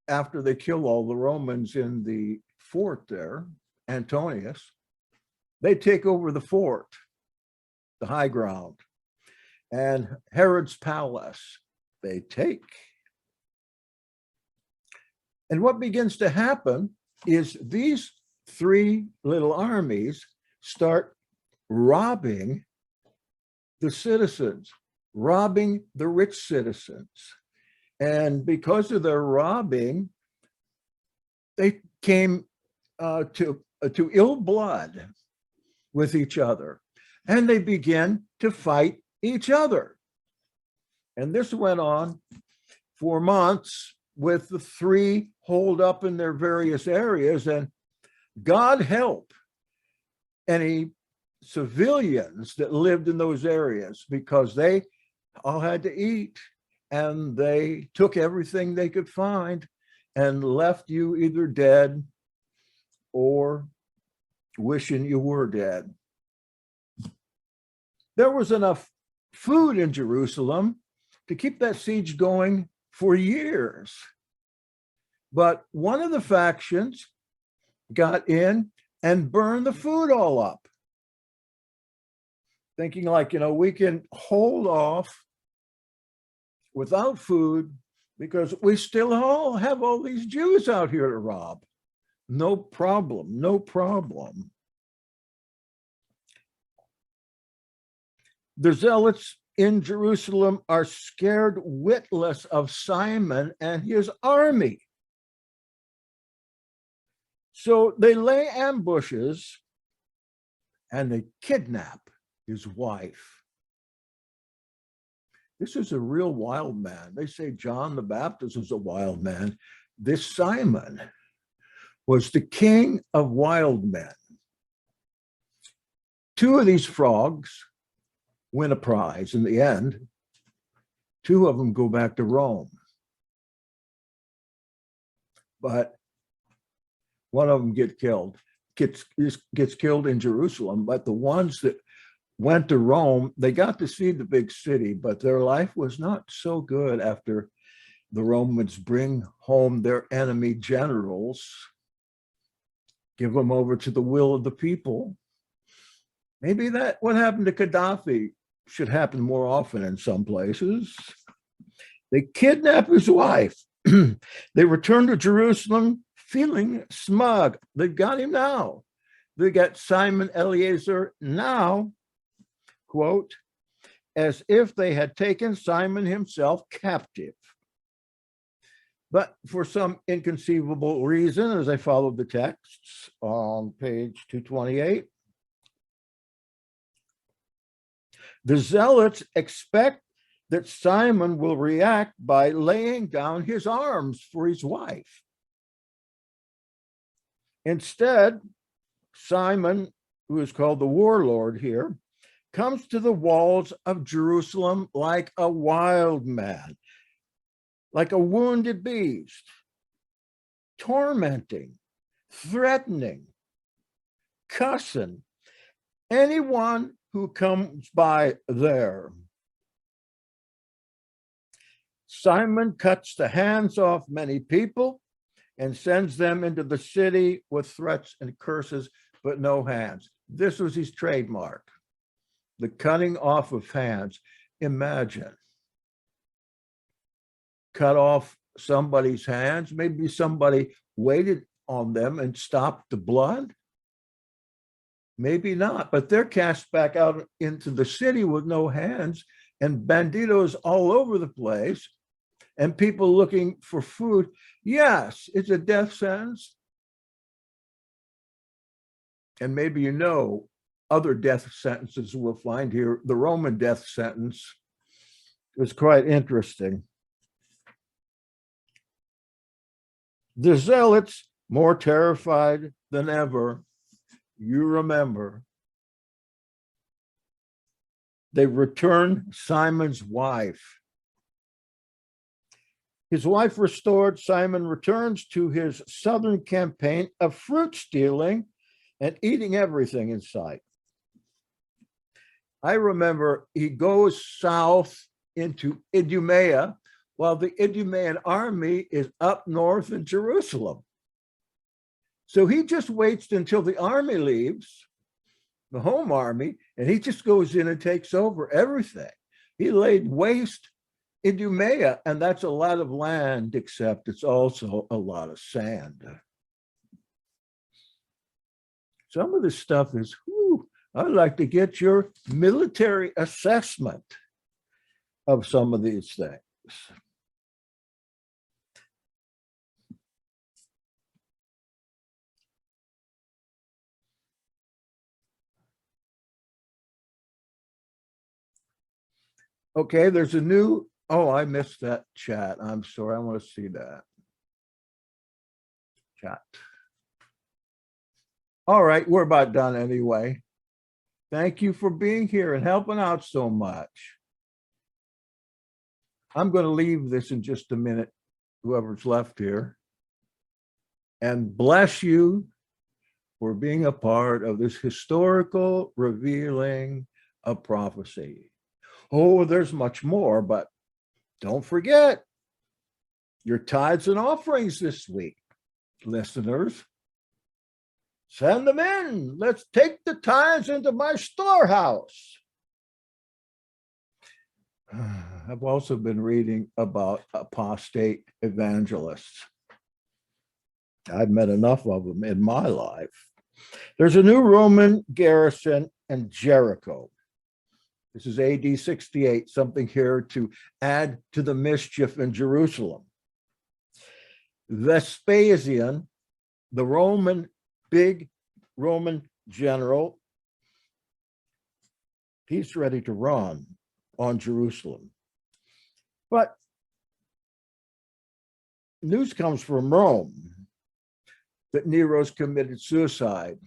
[SPEAKER 1] after they kill all the Romans in the fort there, Antonius, they take over the fort, the high ground, and Herod's palace they take. And what begins to happen is these three little armies start robbing the citizens, robbing the rich citizens. And because of their robbing, they came to ill blood with each other, and they began to fight each other. And this went on for months with the three holed up in their various areas. And God help any civilians that lived in those areas, because they all had to eat, and they took everything they could find and left you either dead or wishing you were dead. There was enough food in Jerusalem to keep that siege going for years. But one of the factions got in and burned the food all up, thinking like, we can hold off without food because we still all have all these Jews out here to rob. No problem, no problem. The zealots in Jerusalem are scared witless of Simon and his army. So they lay ambushes and they kidnap his wife. This is a real wild man. They say John the Baptist was a wild man. This Simon was the king of wild men. Two of these frogs win a prize in the end. Two of them go back to Rome. But one of them gets killed in Jerusalem. But the ones that went to Rome, they got to see the big city, but their life was not so good after the Romans bring home their enemy generals, give them over to the will of the people. Maybe that what happened to Gaddafi should happen more often in some places. They kidnap his wife. They return to Jerusalem feeling smug. They've got him now. They got Simon Eleazar now, quote, as if they had taken Simon himself captive. But for some inconceivable reason, as I followed the texts on page 228, the zealots expect that Simon will react by laying down his arms for his wife. Instead, Simon, who is called the warlord here, comes to the walls of Jerusalem like a wild man, like a wounded beast, tormenting, threatening, cussing anyone who comes by there. Simon cuts the hands off many people and sends them into the city with threats and curses, but no hands. This was his trademark, the cutting off of hands. Imagine, cut off somebody's hands. Maybe somebody waited on them and stopped the blood. Maybe not, but they're cast back out into the city with no hands, and banditos all over the place, and people looking for food. Yes, it's a death sentence. And maybe other death sentences we'll find here. The Roman death sentence was quite interesting. The zealots, more terrified than ever, you remember, they returned Simon's wife. His wife restored, Simon returns to his southern campaign of fruit stealing and eating everything in sight. I remember he goes south into Idumaean while the Idumaean army is up north in Jerusalem. So he just waits until the army leaves, the home army, and he just goes in and takes over everything. He laid waste Idumaean, and that's a lot of land, except it's also a lot of sand. Some of this stuff is, whew, I'd like to get your military assessment of some of these things. Okay, there's a new, oh, I missed that chat. I'm sorry, I want to see that. Chat. All right, we're about done anyway. Thank you for being here and helping out so much. I'm going to leave this in just a minute, whoever's left here, and bless you for being a part of this historical revealing of prophecy. Oh, there's much more, but don't forget your tithes and offerings this week, listeners. Send them in. Let's take the tithes into my storehouse. I've also been reading about apostate evangelists. I've met enough of them in my life. There's a new Roman garrison in Jericho. This is AD 68, something here to add to the mischief in Jerusalem. Vespasian, the big Roman general, he's ready to run on Jerusalem. But news comes from Rome that Nero's committed suicide.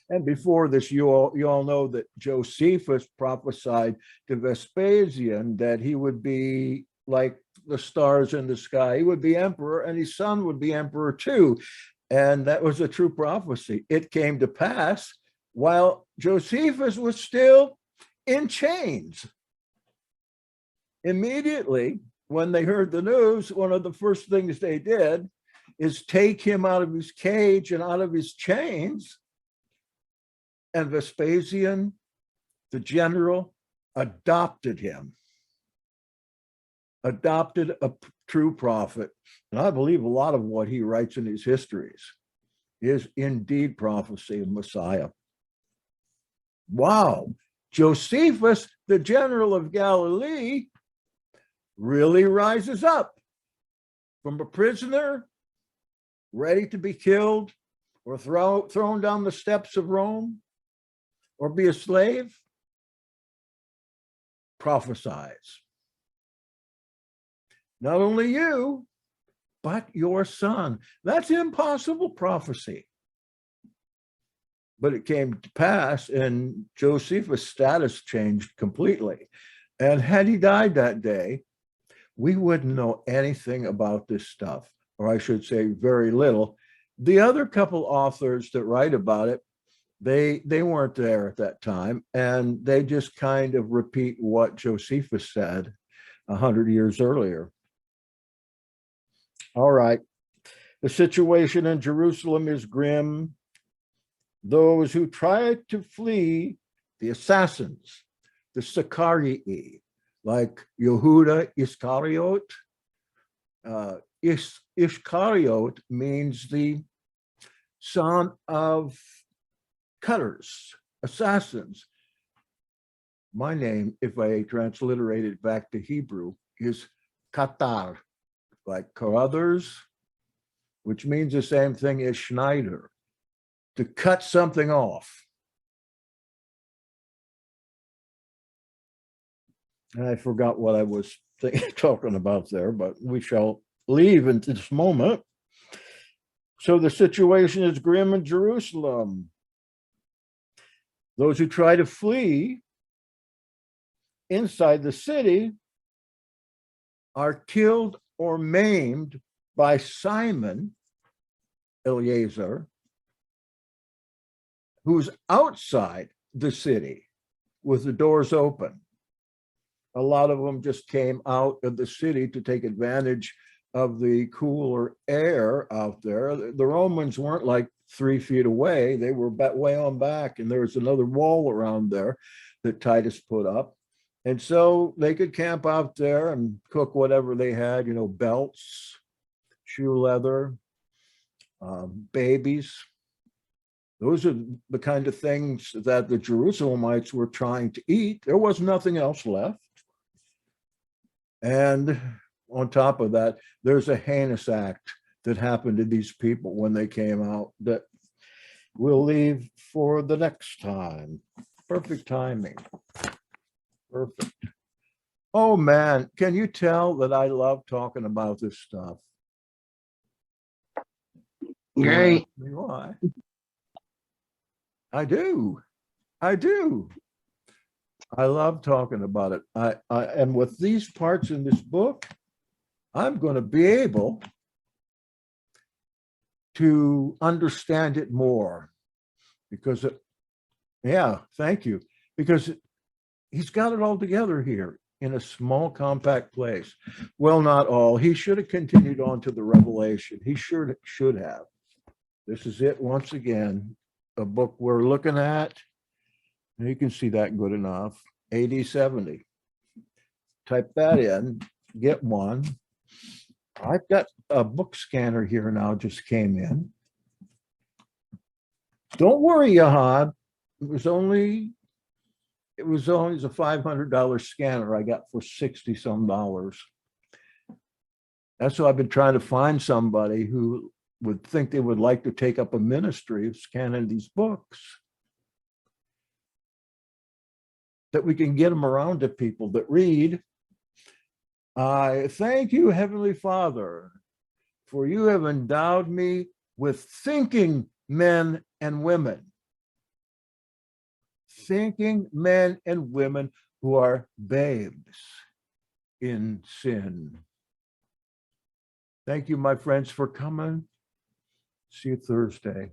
[SPEAKER 1] And before this, you all know that Josephus prophesied to Vespasian that he would be like the stars in the sky. He would be emperor, and his son would be emperor too. And that was a true prophecy. It came to pass while Josephus was still in chains. Immediately, when they heard the news, one of the first things they did is take him out of his cage and out of his chains. And Vespasian, the general, adopted him, adopted a true prophet. And I believe a lot of what he writes in his histories is indeed prophecy of Messiah. Wow. Josephus, the general of Galilee, really rises up from a prisoner ready to be killed or thrown down the steps of Rome or be a slave, prophesies. Not only you, but your son. That's impossible prophecy. But it came to pass, and Josephus' status changed completely. And had he died that day, we wouldn't know anything about this stuff, or I should say very little. The other couple authors that write about it, they weren't there at that time, and they just kind of repeat what Josephus said 100 years earlier. All right. The situation in Jerusalem is grim. Those who try to flee, the assassins, the Sicarii, like Yehuda Iscariot. Iscariot means the son of cutters, assassins. My name, if I transliterate it back to Hebrew, is Qatar, like Carruthers, which means the same thing as Snyder, to cut something off. And I forgot what I was talking about there, but we shall leave in this moment. So the situation is grim in Jerusalem. Those who try to flee inside the city are killed or maimed by Simon Eleazar, who's outside the city with the doors open. A lot of them just came out of the city to take advantage of the cooler air out there. The Romans weren't like 3 feet away. They were way on back, and there was another wall around there that Titus put up. And so they could camp out there and cook whatever they had, you know, belts, shoe leather, babies. Those are the kind of things that the Jerusalemites were trying to eat. There was nothing else left. And on top of that, there's a heinous act that happened to these people when they came out that we'll leave for the next time. Perfect timing. Perfect. Oh man, can you tell that I love talking about this stuff?
[SPEAKER 3] Great.
[SPEAKER 1] Why? I do. I do. I love talking about it. And with these parts in this book, I'm going to be able to understand it more because yeah, thank you. Because he's got it all together here in a small, compact place. Well, not all. He should have continued on to the Revelation. He should have. This is it once again, a book we're looking at. And you can see that good enough. AD 70. Type that in, get one. I've got a book scanner here now, just came in. Don't worry, Yahad. It was only a $500 scanner I got for 60 some dollars. That's why I've been trying to find somebody who would think they would like to take up a ministry of scanning these books, that we can get them around to people that read. I thank you, Heavenly Father, for you have endowed me with thinking men and women. Thinking men and women who are babes in sin. Thank you, my friends, for coming. See you Thursday.